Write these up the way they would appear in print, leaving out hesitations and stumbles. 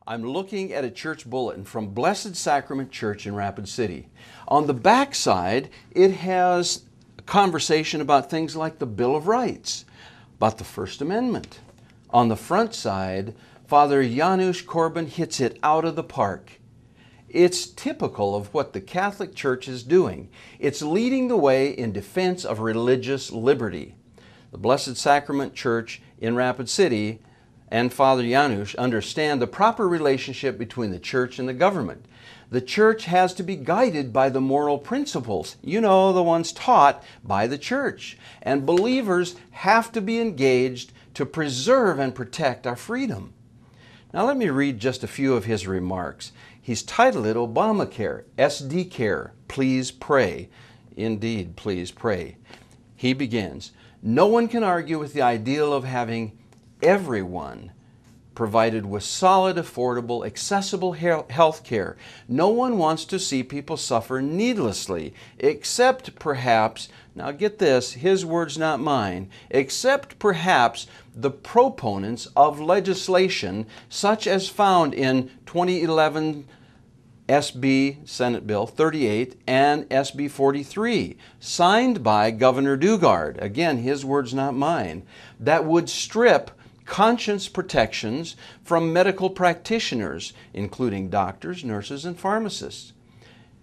I'm looking at a church bulletin from Blessed Sacrament Church in Rapid City. On the back side, it has a conversation about things like the Bill of Rights, about the First Amendment. On the front side, Father Janusz Korban hits it out of the park. It's typical of what the Catholic Church is doing. It's leading the way in defense of religious liberty. The Blessed Sacrament Church in Rapid City and Father Janusz understand the proper relationship between the church and the government. The church has to be guided by the moral principles, the ones taught by the church. And believers have to be engaged to preserve and protect our freedom. Now let me read just a few of his remarks. He's titled it Obamacare, SD Care, Please Pray. Indeed, please pray. He begins, "No one can argue with the ideal of having everyone provided with solid, affordable, accessible health care. No one wants to see people suffer needlessly, except perhaps," now get this, his words not mine, "except perhaps the proponents of legislation such as found in 2011 SB Senate Bill 38 and SB 43, signed by Governor Dugard," again his words not mine, "that would strip conscience protections from medical practitioners, including doctors, nurses, and pharmacists."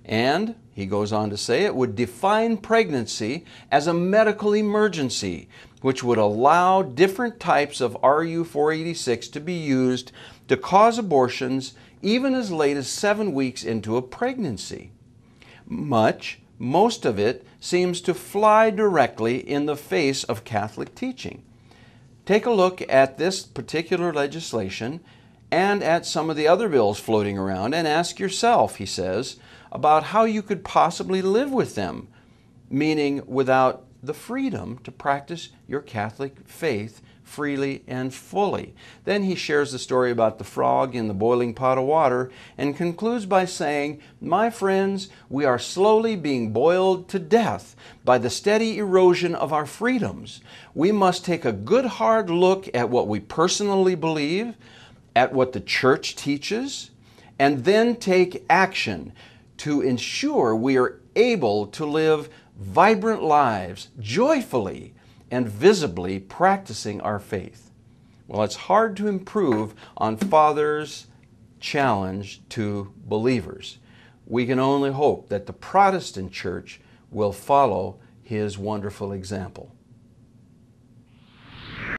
And he goes on to say it would define pregnancy as a medical emergency, which would allow different types of RU 486 to be used to cause abortions even as late as 7 weeks into a pregnancy. Most of it seems to fly directly in the face of Catholic teaching. Take a look at this particular legislation and at some of the other bills floating around and ask yourself, he says, about how you could possibly live with them, meaning without the freedom to practice your Catholic faith freely and fully. Then he shares the story about the frog in the boiling pot of water and concludes by saying, "My friends, we are slowly being boiled to death by the steady erosion of our freedoms. We must take a good hard look at what we personally believe, at what the church teaches, and then take action to ensure we are able to live vibrant lives joyfully and visibly practicing our faith." Well, it's hard to improve on Father's challenge to believers. We can only hope that the Protestant Church will follow his wonderful example.